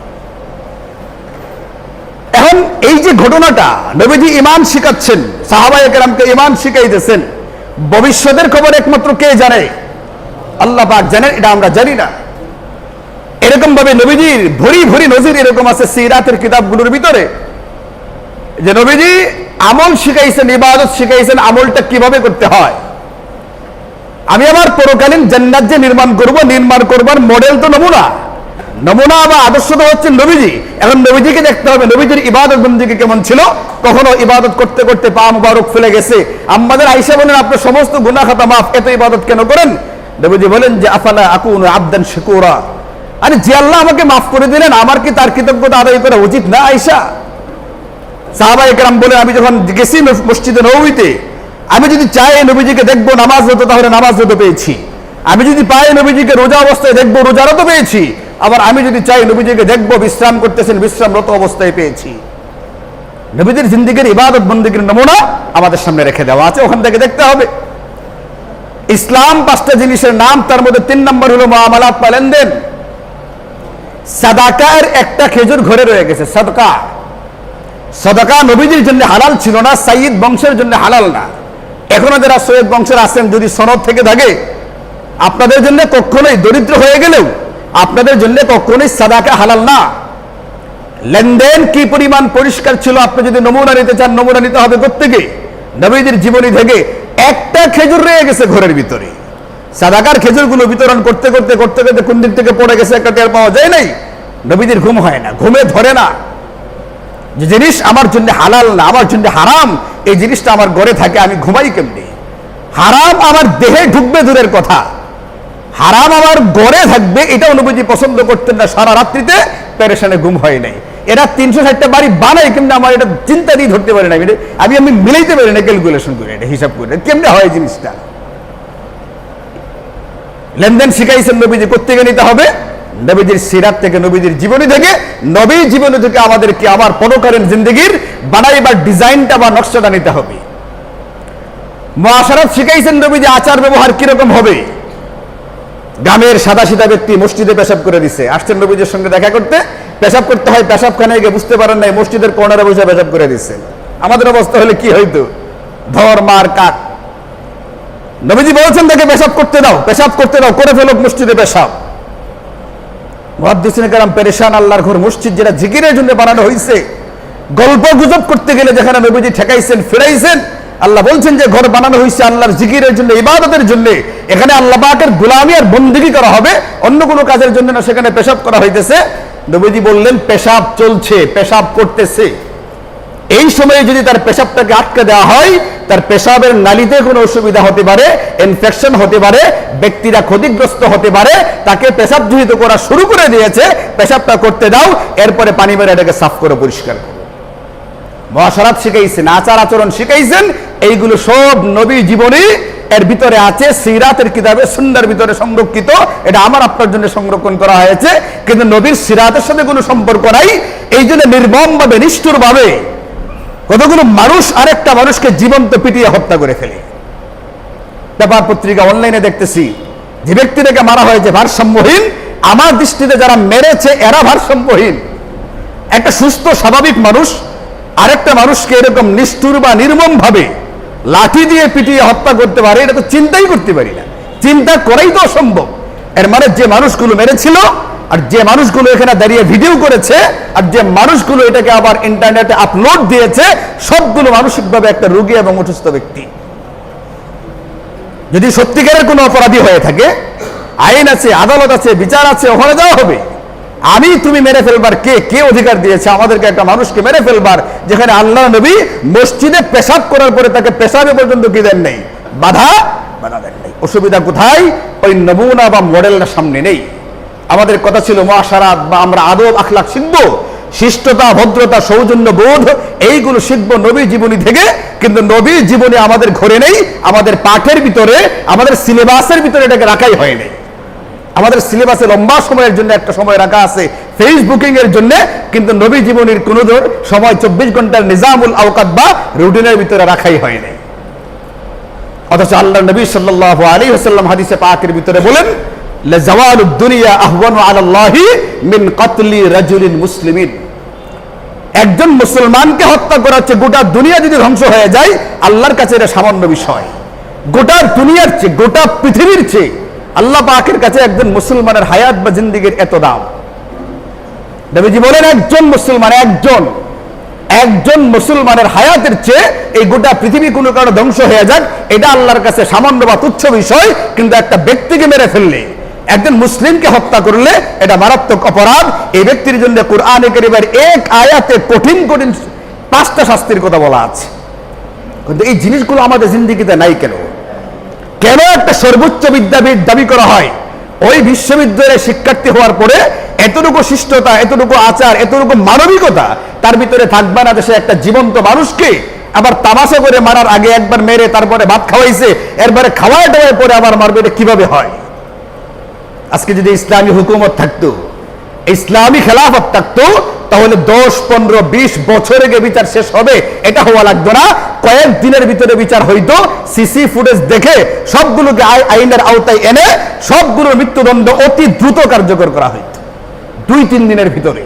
এখন এই যে ঘটনাটা, নবীজি ঈমান শিখাচ্ছেন, সাহাবায়ে কেরামকে ঈমান শিখাইতেছেন, ভবিষ্যতের খবর একমাত্র কে জানে? আল্লাহ পাক জানেন, এটা আমরা জানি না। এরকম ভাবে নবীজির ভরি ভরি নজির এরকম আছে সিরাতের কিতাবগুলোর ভিতরে, যে নবীজি আমল শিখাইছেন, ইবাদত শিখাইছেন, আমলটা কিভাবে করতে হয়। আমি আমার পরকালীন জান্নাত যে নির্মাণ করবার মডেল তো নমুনা বা আদর্শ তো হচ্ছে নবীজি। এখন নবীজিকে দেখতে হবে নবীজির ইবাদত বন্দেগী কেমন ছিল। কখনো ইবাদত করতে করতে পা মুবারক ফেলে গেছে, আমাদের আয়েশা বলেন আপনার সমস্ত গুনাহ খাতা মাফ, এত ইবাদত কেন করেন? নবীজি বলেন যে আফালা আকুনু আবদান শাকুরা, আরে যে আল্লাহ আমাকে মাফ করে দিলেন, আমার কি তার কৃতজ্ঞতা আদায় করা উচিত না আয়েশা? সাহাবায়ে কেরাম বলেন আমি যখন গেছি মসজিদে নববীতে, আমি যদি চাই নবীজিকে দেখবো নামাজরত, তাহলে নামাজরত পেয়েছি। আমি যদি পাই নবীজিকে রোজা অবস্থায় দেখবো, রোজারত পেয়েছি। আবার আমি যদি চাই নবীজিকে দেখবো বিশ্রাম করতেছেন, বিশ্রামরত অবস্থায় পেয়েছি। নবীজির জিন্দেগীর ইবাদত বন্দেগীর নমুনা আমাদের সামনে রেখে দেওয়া আছে, ওখান থেকে দেখতে হবে। ইসলাম 5টা জিনিসের নাম, তার মধ্যে 3 নম্বর হলো মুআমালাত বা লেনদেন। সাদাকার একটা খেজুর ঘরে রয়ে গেছে, সাদকা। সাদাকা নবীজির জন্য হালাল ছিল না, সাইয়্যিদ বংশের জন্য হালাল না। এখনো যারা সৈয়দ বংশের আছেন, যদি সনদ থেকে থাকে, আপনাদের জন্য কখনোই দরিদ্র হয়ে গেলেও আপনাদের জন্য কখনোই সাদাকা হালাল না। লেনদেন কি পরিমাণ পরিষ্কার ছিল, আপনি যদি নমুনা নিতে চান, নমুনা নিতে হবে প্রত্যেকে নবীজির জীবনী থেকে। একটা খেজুর রয়ে গেছে ঘরের ভিতরে, সাদাকার খেজুরগুলো বিতরণ করতে করতে করতে করতে কোন দিক থেকে পড়ে গেছে একটা টের পাওয়া যায় নাই। নবীজির ঘুম হয় না, ঘুমে ধরে না। যে জিনিস আমার জন্য হালাল না, আমার জন্য হারাম, এই জিনিসটা আমার ঘরে থাকে, আমি ঘুমাই কেমনি? হারাম আমার দেহে ঢুকবে দূরের কথা, হারাম আমার ঘরে থাকবে, এটাও নবীজি পছন্দ করতেন না। সারা রাত্রিতে পেরেশানে ঘুম হয় নাই। এরা 360টা বাড়ি বানায় কেমনে, আমার এটা চিন্তা দিয়ে ধরতে পারি না, আমি মিলাইতে পারি না, ক্যালকুলেশন করে, এটা হিসাব করে কেমনে হয় জিনিসটা। লেনদেন শিখাইছেন নবীজি, কোত্থেকে নিতে হবে? নবীজির সিরাত থেকে, নবীজির জীবনী থেকে। নবীর জীবনী থেকে আমাদেরকে আমার পরকালীন জিন্দেগির বানাইবার ডিজাইনটা বা নকশাটা নিতে হবে। মুআশারাত শিখাইছেন নবীজি, আচার ব্যবহার কিরকম হবে। গ্রামের সাদাসিধা ব্যক্তি মসজিদে পেশাব করে দিছে, আসছেন নবীজির সঙ্গে দেখা করতে, পেশাব করতে হয়, পেশাবখানায় গিয়ে বুঝতে পারেন নাই, মসজিদের কর্নারে বসে পেশাব করে দিচ্ছে। আমাদের অবস্থা হলে কি হইতো? ধর মার কাক। নবীজি বলছেন তাকে পেশাব করতে দাও, পেশাব করতে দাও, করে ফেলো মসজিদে পেশাব। মুহাদ্দিসিনে কেরাম পেরেশান, আল্লাহর ঘর মসজিদ যেটা জিকিরের জন্য বানানো হয়েছে, গল্প গুজব করতে গেলে যেখানে নবীজি ঠেকাইছেন, ফিরাইছেন। আল্লাহ বলছেন যে ঘর বানানো হয়েছে আল্লাহর জিকিরের জন্য, ইবাদতের জন্য। এখানে আল্লাহ পাকের গোলামি আর বন্দেগী করা হবে, অন্য কোনো কাজের জন্য না। সেখানে পেশাব করা হইতেছে। নবীজি বললেন পেশাব চলছে, পেশাব করতেছে। এই সময়ে যদি তার পেশাবটাকে আটকে দেওয়া হয়, তার পেশাবের নালীতে কোনো অসুবিধা হতে পারে, ইনফেকশন হতে পারে, ব্যক্তিরা ক্ষতিগ্রস্ত হতে পারে। তাকে পেশাব যেহেতু করা শুরু করে দিয়েছে, পেশাবটা করতে দাও, এরপরে পানি মেরে এটাকে সাফ করে পরিষ্কার করো। মুআশারাত শিখাইছেন, আচার আচরণ শিখাইছেন। এইগুলো সব নবী জীবনী এর ভিতরে আছে, সিরাতের কিতাবে সুন্নাহর ভিতরে সংরক্ষিত। এটা আমার আপনার জন্য সংরক্ষণ করা হয়েছে, কিন্তু নবীর সিরাতের সাথে কোনো সম্পর্ক নাই। এই জন্য নির্মমভাবে, নিষ্ঠুরভাবে কতগুলো মানুষ আরেকটা মানুষকে জীবন্ত পিটিয়ে হত্যা করে ফেলে। পেপার পত্রিকা অনলাইনে দেখতেছি, যে ব্যক্তিটাকে মারা হয়েছে ভারসাম্যহীন। আমার দৃষ্টিতে যারা মেরেছে এরা ভারসাম্যহীন। একটা সুস্থ স্বাভাবিক মানুষ আরেকটা মানুষকে এরকম নিষ্ঠুর বা নির্মম ভাবে লাঠি দিয়ে পিটিয়ে হত্যা করতে পারে, এটা তো চিন্তাই করতে পারি না। চিন্তা করাই তো অসম্ভব। এর মানে যে মানুষগুলো মেরেছিল, আর যে মানুষগুলো এখানে দাঁড়িয়ে ভিডিও করেছে, আর যে মানুষগুলো এটাকে আবার ইন্টারনেটে আপলোড দিয়েছে, সবগুলো মানসিকভাবে একটা রোগী এবং অসুস্থ ব্যক্তি। যদি সত্যিকারের কোনো অপরাধী হয়ে থাকে, আইন আছে, আদালত আছে, বিচার আছে, ওখানে যাওয়া হবে। আমি তুমি মেরে ফেলবার কে কে অধিকার দিয়েছে আমাদেরকে একটা মানুষকে মেরে ফেলবার, যেখানে আল্লাহ নবী মসজিদে পেশাব করার পরে তাকে পেশাবে পর্যন্ত কি দেন নেই, বাধা দেন নেই। অসুবিধা কোথায়? ওই নমুনা বা মডেলটা সামনে নেই। আমাদের কথা ছিল মুআশারাত বা আমরা আদব আখলাক শিখবো, শিষ্টতা, ভদ্রতা, সৌজন্য বোধ, এইগুলো শিখবো নবী জীবনী থেকে। কিন্তু নবী জীবনী আমাদের ঘরে নেই, আমাদের পাঠের ভিতরে, আমাদের সিলেবাসের ভিতরে এটাকে রাখাই হয়নি। আমাদের সিলেবাসে লম্বা সময়ের জন্য একটা সময় রাখা আছে ফেসবুকিং এর জন্য, কিন্তু নবী জীবনীর কোন সময় 24 ঘন্টার নিজামুল আওকাত বা রুটিনের ভিতরে রাখাই হয়নি। অথচ আল্লাহ নবী সাল্লাল্লাহু আলাইহি ওয়াসাল্লাম হাদিসে পাকের ভিতরে বলেন, লাযাওয়ালুদ দুনিয়া আহওয়ানু আলাল্লাহি মিন কাতলি রাজুলিন মুসলিমিন। একজন মুসলমানকে হত্যা করা হচ্ছে, গোটা দুনিয়া যদি ধ্বংস হয়ে যায় আল্লাহর কাছে এটা সামান্য বিষয়। গোটা দুনিয়ার চেয়ে, গোটা পৃথিবীর চেয়ে আল্লাহ পাকের কাছে একজন মুসলমানের হায়াত বা জিন্দেগির এত দাম। নবীজি বলেন, একজন মুসলমানের হায়াতের চেয়ে এই গোটা পৃথিবী কোনো কারণে ধ্বংস হয়ে যাক, এটা আল্লাহর কাছে সামান্য বা তুচ্ছ বিষয়। কিন্তু একটা ব্যক্তিকে মেরে ফেললে, একজন মুসলিমকে হত্যা করলে এটা মারাত্মক অপরাধ। এই ব্যক্তির জন্য কুরআনে কারীমের এক আয়াতে কঠিন 5টা শাস্তির কথা বলা আছে। কিন্তু এই জিনিসগুলো আমাদের জিন্দেগিতে নাই কেন? কেন একটা সর্বোচ্চ বিদ্যাপীঠ দাবি করা হয়, ওই বিশ্ববিদ্যালয়ের শিক্ষার্থী হওয়ার পরে এতটুকু শিষ্টতা, এতটুকু আচার, এতটুকু মানবিকতা তার ভিতরে থাকবে না? দেশে একটা জীবন্ত মানুষকে আবার তামাশা করে মারার আগে একবার মেরে তারপরে ভাত খাওয়াইছে, এরপরে খাওয়ায় দেওয়ার পরে আবার মারবে, এটা কিভাবে হয়? আজকে যদি ইসলামী হুকুমত থাকতো, ইসলামী খেলাফত থাকতো, তাহলে 10, 15, 20 বছরে গিয়ে বিচার শেষ হবে, এটা হওয়া লাগতো না। কয়েকদিনের ভিতরে বিচার হইতো। সিসি ফুটেজ দেখে সবগুলোকে আইনের আওতায় এনে সবগুলোর মৃত্যুদণ্ড অতি দ্রুত কার্যকর করা হইতো 2-3 দিনের ভিতরে।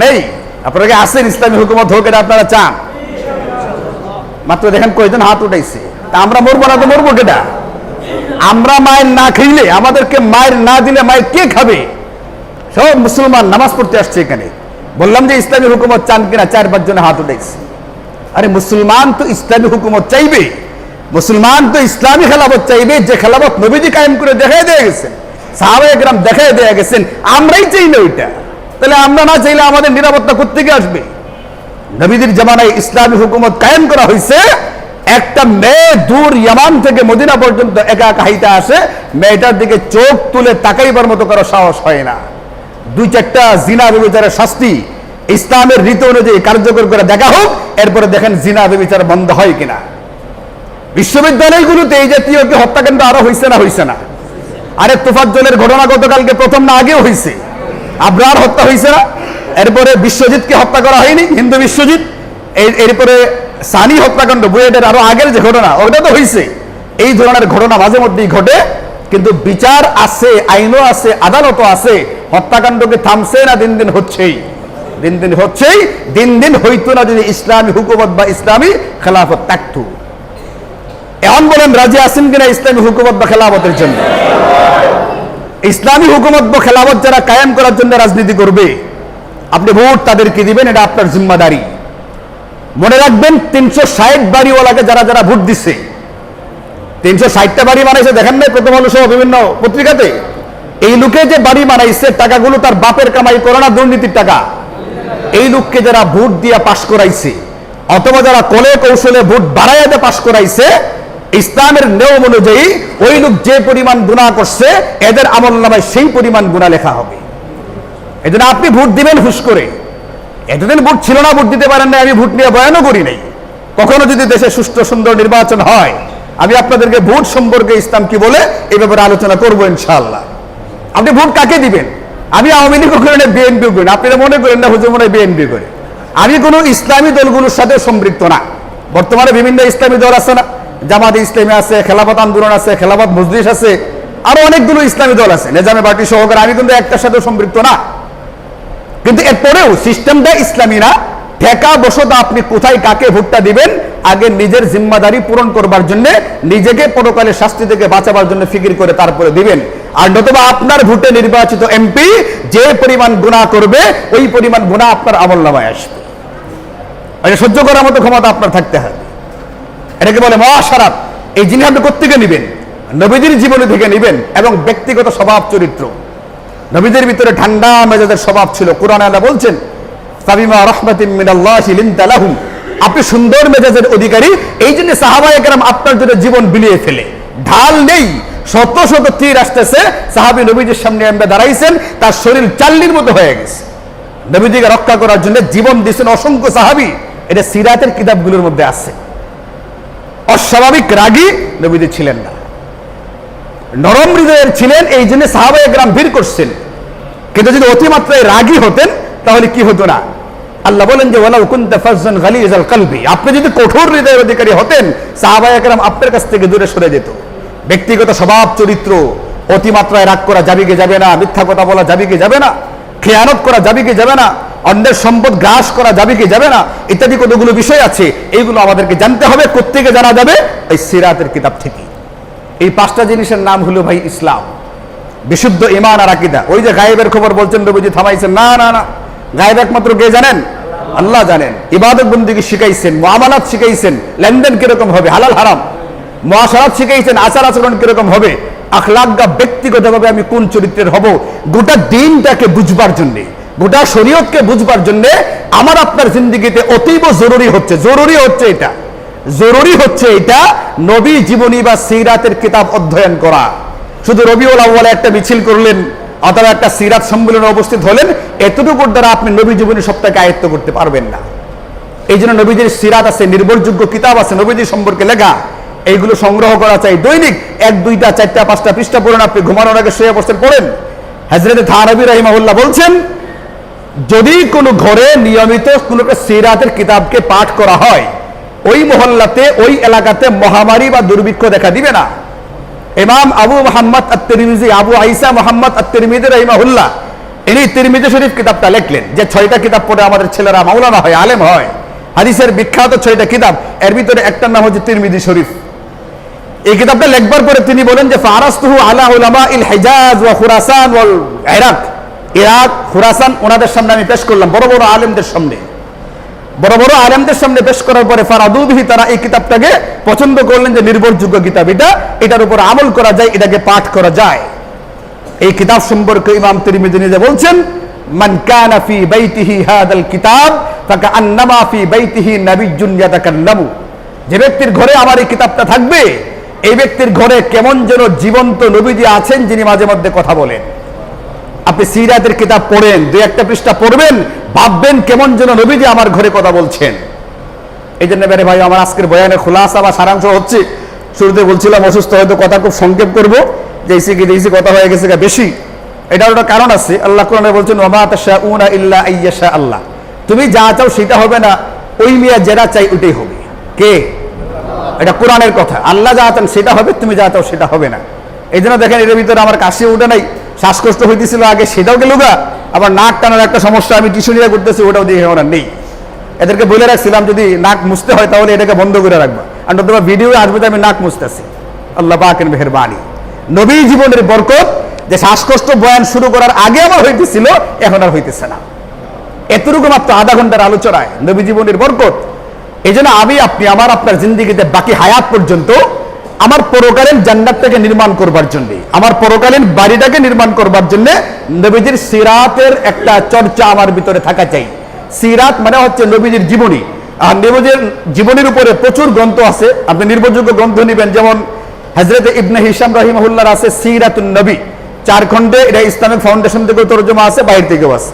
নেই? আপনারা কি আসেন ইসলামী হুকুমত হোক, এটা আপনারা চান? মাত্র দেখেন কয়জন হাত উঠাইছে। তা আমরা মরবো না তো মরবো কেটা? আমরা মায়ের না খাইলে, আমাদেরকে মায়ের না দিলে মায়ের কে খাবে? সব মুসলমান নামাজ পড়তে আসছে এখানে। বললাম যে ইসলামী হুকুমত চান কিনা, 4-5 জনে হাত উঠেছে। আরে মুসলমান তো ইসলামী হুকুমত চাইবে, মুসলমান তো ইসলামী খেলাফত চাইবে, যে খেলাফত নবীজি কায়েম করে দেখাই দিয়ে গেছেন, সাহাবায়ে কেরাম দেখাই দিয়ে গেছেন। আমরাই চাই না ওইটা। তাহলে আমরা না চাইলে আমাদের নিরাপত্তা কোত্থেকে আসবে? নবীদের জামানায় ইসলামী হুকুমত কায়েম করা হয়েছে। একটা মেয়ে দূর ইয়ামান থেকে মদিনা পর্যন্ত একা একা হাইতে আসে, মেয়েটার দিকে চোখ তুলে তাকাইবার মতো কারো সাহস হয় না। 2-4টা জিনা ব্যভিচারের শাস্তি ইসলামের রীতি অনুযায়ী কার্যকর করে দেখা হোক, এরপরে দেখেন জিনা ব্যভিচার বন্ধ হয় কিনা। বিশ্ববিদ্যালয়গুলোতে এই জাতীয় কি হত্যাকাণ্ড আরো হয়েছে না? আরে তোফাজ্জলের ঘটনা গতকালকে প্রথম না, আগেও হয়েছে। আবরার হত্যা হয়েছে না? এরপরে বিশ্বজিৎকে হত্যা করা হয়নি, হিন্দু বিশ্বজিৎ। এরপরে সানি হত্যাকাণ্ড, বুয়েটের আরো আগের যে ঘটনা, ওটা তো হয়েছে। এই ধরনের ঘটনা মাঝে মধ্যেই ঘটে, কিন্তু বিচার আছে, আইনও আছে, আদালতও আছে। হত্যাকাণ্ডকে থামছে না, দিন দিন হচ্ছেই। দিন দিন হইতো না যদি ইসলামী হুকুমত বা ইসলামী খেলাফত থাকতো। এখন বলেন রাজি আছেন কিনা ইসলামী হুকুমত বা খেলাফতের জন্য? ইসলামী হুকুমত বা খেলাফত যারা কায়েম করার জন্য রাজনীতি করবে, আপনি ভোট তাদেরকে দিবেন, এটা আপনার জিম্মাদারি। মনে রাখবেন, 360 বাড়িওয়ালাকে যারা ভোট দিচ্ছে, 360টা বাড়ি বানাইছে, দেখেন নাই প্রথম আলো সহ বিভিন্ন পত্রিকাতে? এই লোকে যে বাড়ি বানাইছে, টাকাগুলো তার বাপের কামাই করে না, দুর্নীতির টাকা। এই লোককে যারা ভোট দিয়ে পাশ করাইছে, অথবা যারা কলে কৌশলে ভোট বাড়াইতে পাশ করাইছে, ইসলামের নিয়ম অনুযায়ী ওই লোক যে পরিমাণ গুনাহ করছে, এদের আমলনামায় সেই পরিমাণ গুনাহ লেখা হবে। এজন্য আপনি ভোট দিবেন হুশ করে। এতদিন ভোট ছিল না, ভোট দিতে পারেন না, আমি ভোট নিয়ে বয়ানও করি নাই। কখনো যদি দেশে সুষ্ঠু সুন্দর নির্বাচন হয়, আমি আপনাদেরকে ভোট সম্পর্কে ইসলাম কি বলে এই ব্যাপারে আলোচনা করবো ইনশাআল্লাহ। আপনি ভোট কাকে দিবেন? আমি আওয়ামী লীগও করি না, বিএনপিও করি না। আপনারা মনে করেন না হুজুর মনে হয় বিএনপি করে। আমি কোনো ইসলামী দলগুলোর সাথে সম্পৃক্ত না। বর্তমানে বিভিন্ন ইসলামী দল আছে না, জামাতে ইসলামী আছে, খেলাফত আন্দোলন আছে, খেলাফত মজলিস আছে, আরো অনেকগুলো ইসলামী দল আছে, নিজামে পার্টি সহকারে। আমি কিন্তু একটার সাথে সম্পৃক্ত না। কিন্তু এরপরেও সিস্টেমটা ইসলামী না। ঠেকা বসত আপনি কোথায় কাকে ভোটটা দিবেন, আগে নিজের জিম্মাদারি পূরণ করবার জন্য, নিজেকে পরকালের শাস্তি থেকে বাঁচাবার জন্য ফিকির করে তারপরে দিবেন। আর নতুবা আপনার ভোটে নির্বাচিত এমপি যে পরিমাণ গুনাহ করবে, ওই পরিমাণ গুনাহ আপনার আমলনামায় আসবে। এটা সহ্য করার মতো ক্ষমতা আপনার থাকতে হবে। এটাকে বলে মুআশারাত। এই জিনিস আপনি কোত্থেকে নিবেন? নবীজির জীবনী থেকে নিবেন, এবং ব্যক্তিগত স্বভাব চরিত্র। নবীদের ভিতরে ঠান্ডা মেজাজের স্বভাব ছিল। কোরআনে আল্লাহ বলছেন ফাবিমা রাহমাতিন মিনাল্লাহি লিনতা লাহুম, আপনি সুন্দর মেজাজের অধিকারী, এই জন্য সাহাবায়ে কেরাম আপনার জন্য জীবন বিলিয়ে ফেলে। ঢাল নেই, শত শত তীর আসতেছে, সাহাবী নবীজির সামনে এমনি দাঁড়াইছেন, তার শরীর চাল্লির মতো হয়ে গেছে। নবীজিকে রক্ষা করার জন্য জীবন দিয়েছেন অসংখ্য সাহাবী। এটা সিরাতের কিতাবগুলোর মধ্যে আছে। অস্বাভাবিক রাগী নবীজি ছিলেন না, নরম হৃদয়ের ছিলেন, এই জন্য সাহাবায়ে কেরাম ভিড় করছেন। কিন্তু যদি অতিমাত্রায় রাগী হতেন তাহলে কি হতো না? আল্লাহ বলেন যে ওয়ালাউ কুনতা ফাজ্জান গালিজাল কলবি, আপনি যদি কঠোর হৃদয়ের অধিকারী হতেন সাহাবায়ে কেরাম আপনার কাছ থেকে দূরে সরে যেত। ব্যক্তিগত স্বভাব চরিত্র, অতিমাত্রায় রাগ করা যাবে কি যাবে না, মিথ্যা কথা বলা যাবে কি যাবে না, খেয়ানত করা যাবে কি যাবে না, অন্যের সম্পদ গ্রাস করা যাবে কি যাবে না, ইত্যাদি কতগুলো বিষয় আছে। এইগুলো আমাদেরকে জানতে হবে। কোত্থেকে জানা যাবে? এই সিরাতের কিতাব থেকে। এই 5টা জিনিসের নাম হলো ভাই ইসলাম, বিশুদ্ধ ঈমান আর আকীদা। ওই যে গায়েবের খবর বলছেন নবীজি থামাইছেন, না না না, গায়েব একমাত্র কে জানেন? আল্লাহ জানেন। ইবাদত বন্দেগী শিখাইছেন, মুআমালাত শিখাইছেন, লেনদেন কিরকম হবে, হালাল হারাম, মুআশারাত শিখাইছেন, আচার আচরণ কিরকম হবে, আখলাক বা ব্যক্তিগতভাবে আমি কোন চরিত্রের হব, গোটা দিনটাকে বুঝবার জন্য, গোটা শরীয়তকে বুঝবার জন্য আমার আপনার জিন্দেগিতে অতীব জরুরি হচ্ছে এটা নবী জীবনী বা সিরাতের কিতাব অধ্যয়ন করা। শুধু রবিউল আউয়ালে একটা মিছিল করলেন অথবা একটা সিরাত সম্মেলনে উপস্থিত হলেন, এতটুকুর দ্বারা আপনি নবী জীবনী সবটাকে আয়ত্ত করতে পারবেন না। এই জন্য নবীজির সিরাত আছে, নির্ভরযোগ্য কিতাব আছে নবীজি সম্পর্কে লেখা, এইগুলো সংগ্রহ করা চাই। দৈনিক 1, 2, 4, 5টা পৃষ্ঠা পড়েন, আপনি ঘুমানোর আগে শুয়ে বসেন পড়েন। হযরত থানবী রাহিমাহুল্লাহ বলছেন, যদি কোনো ঘরে নিয়মিত কোনো একটা সিরাতের কিতাবকে পাঠ করা হয়, ওই মহল্লাতে, ওই এলাকাতে মহামারী বা দুর্ভিক্ষ দেখা দিবে না। ইমাম আবু মুহাম্মদ আত-তিরমিজি, আবু আইসা মুহাম্মদ আত-তিরমিজি রাহিমাহুল্লাহ, ইনি তিরমিজি শরীফ কিতাবটা লিখলেন। যে 6টা কিতাব পড়ে আমাদের ছেলেরা মাওলানা হয়, আলেম হয়, হাদিসের বিখ্যাত 6টা কিতাব, এর ভিতরে একটার নাম হচ্ছে তিরমিজি শরীফ। এই কিতাবটা লেখবার পরে তিনি বলেন যে ফারাস্তুহু আলা উলামাইল হিজাজ ওয়া খুরাসান ওয়াল ইরাক, ইরাক খুরাসান ওনাদের সামনে আমি পেশ করলাম, বড় বড় আলেমদের সামনে পেশ করার পরে ফারাদু বিহি, তারা এই কিতাবটাকে পছন্দ করলেন যে নির্ভরযোগ্য কিতাব এটা, এটার উপর আমল করা যায়, এটাকে পাঠ করা যায়। এই কিতাব সম্পর্কে ইমাম তিরমিজি নিজে বলছেন, মান কানা ফি বাইতিহি হাদাল কিতাব ফাকান্নামা ফি বাইতিহি নাবিয়্যুন ইয়াতাকাল্লামু, যে ব্যক্তির ঘরে আমার এই কিতাবটা থাকবে, এই ব্যক্তির ঘরে কেমন যেন জীবন্ত নবীজি আছেন যিনি মাঝে মধ্যে কথা বলেন। আপনি সিরাতের কিতাব পড়েন, 2-1টা পৃষ্ঠা পড়বেন, ভাববেন কেমন যেন নবীজি আমার ঘরে কথা বলছেন। এই জন্য বেরে ভাই, আমার আজকের বয়ানের খুলাসা বা সারাংশ হচ্ছে, শুরুতে বলছিলাম অসুস্থ, হয়তো কথা খুব সংক্ষেপ করবো, যেইসি কথা হয়ে গেছে বেশি। এটার একটা কারণ আছে। আল্লাহ কোরআনে বলছেন ওয়া মা তাশাউনা ইল্লা আইয়াশা আল্লাহ, তুমি যা চাও সেটা হবে না, ওই মিয়া যেটা চাই ওইটাই হবে। কে? এটা কোরআনের কথা। আল্লাহ যা চান সেটা হবে, তুমি যা চাও সেটা হবে না। এই জন্য দেখেন এর ভিতরে আমার কাশি উঠে নাই, শ্বাসকষ্ট হইতেছিল আগে, সেটাও গেল গা, আবার নাক টানার একটা সমস্যা আমি টিস্যু নিয়ে করতেছি, ওটাও দিয়ে আমার নেই। এদেরকে বলে রাখছিলাম যদি নাক মুছতে হয় তাহলে এটাকে বন্ধ করে রাখবা, আর তোমার ভিডিও আসবে আমি নাক মুছতেছি। আল্লাহ পাকের মেহেরবানি, নবী জীবনের বরকত, যে শ্বাসকষ্ট বয়ান শুরু করার আগে আমার হইতেছিল, এখন আর হইতেছে না। এতটুকু মাত্র আধা ঘন্টার আলোচনায় নবী জীবনের বরকত। এই জন্য আমি আপনি আমার আপনার জিন্দেগিতে বাকি হায়াত পর্যন্ত আমার পরকালীন জান্নাতটাকে নির্মাণ করবার জন্য, আমার পরকালীন বাড়িটাকে নির্মাণ করবার জন্য নবীজির সিরাতের একটা চর্চা আমার ভিতরে থাকা চাই। সিরাত মানে হচ্ছে নবীজির জীবনী, আর নবীজির জীবনীর উপরে প্রচুর গ্রন্থ আছে। আপনি নির্ভরযোগ্য গ্রন্থ নেবেন, যেমন হযরত ইবনে হিশাম রাহিমাহুল্লাহর আছে সিরাতুন নবী, 4 খণ্ডে, এটা ইসলামিক ফাউন্ডেশন থেকে তরজমা আছে, বাইরে থেকেও আছে।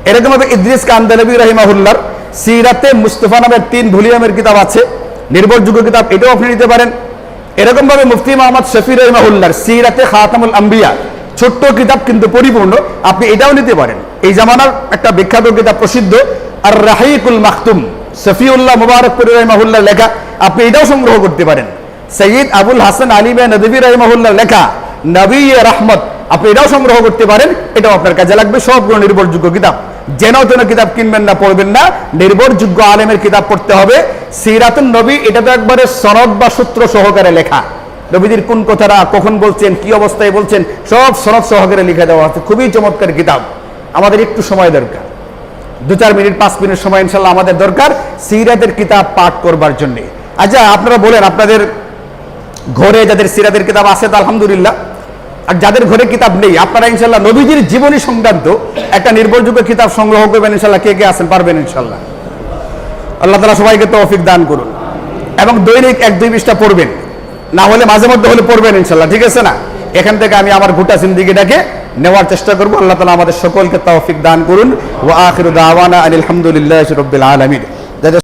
এরকম ভাবে ইদ্রিস কান্দালবী রাহিমাহুল্লাহর সিরাতে মুস্তাফা নামের 3 ভলিউমের কিতাব আছে, নির্ভরযোগ্য কিতাব, এটাও আপনি নিতে পারেন। এরকম ভাবে মুফতি মুহাম্মদ শফি রাহিমাহুল্লাহর সিরাতে খাতামুল আম্বিয়া, ছোট্ট কিতাব কিন্তু পরিপূর্ণ, আপনি এটাও নিতে পারেন। এই জামানার একটা বিখ্যাত কিতাব প্রসিদ্ধ আর রাহিকুল মাখতুম, শফিউল্লাহ মুবারকপুরি রাহিমাহুল্লাহর লেখা, আপনি এটাও সংগ্রহ করতে পারেন। সৈয়দ আবুল হাসান আলী নদভী রাহিমাহুল্লাহর লেখা নবী রহমত, আপনি এটাও সংগ্রহ করতে পারেন, এটাও আপনার কাজে লাগবে। সবগুলো নির্ভরযোগ্য কিতাব, যেন তেন কিতাব কিনবেন না, পড়বেন না, নির্ভরযোগ্য আলেমের কিতাব পড়তে হবে। সিরাতুন নবী, এটা তো একবারে সনদ বা সূত্র সহকারে লেখা, নবীজির কোন কথাটা কখন বলছেন, কি অবস্থায় বলছেন, সব সনদ সহকারে লিখে দেওয়া আছে। খুবই চমৎকার কিতাব। আমাদের একটু সময় দরকার, 2-4 মিনিট 5 মিনিট সময় ইনশাল্লাহ আমাদের দরকার সিরাতের কিতাব পাঠ করবার জন্য। আচ্ছা আপনারা বলেন, আপনাদের ঘরে যাদের সিরাতের কিতাব আছে তা আলহামদুলিল্লাহ, আর যাদের ঘরে কিতাব নেই, আপনারা ইনশাল্লাহ নবীজির জীবনী সংক্রান্ত একটা নির্ভরযোগ্য কিতাব সংগ্রহ করবেন ইনশাল্লাহ। কে কে আছেন, পারবেন ইনশাল্লাহ? আল্লাহ তাআলা সবাইকে তৌফিক দান করুন। এবং দৈনিক 1-2 পৃষ্ঠা পড়বেন, না হলে মাঝে মধ্যে হলে পড়বেন ইনশাল্লাহ, ঠিক আছে না? এখান থেকে আমি আমার গোটা জিন্দেগিটাকে নেওয়ার চেষ্টা করব। আল্লাহ তাআলা আমাদের সকলকে তৌফিক দান করুন। ওয়া আখিরু দাওয়ানা আনিল হামদুলিল্লাহি রাব্বিল আলামিন।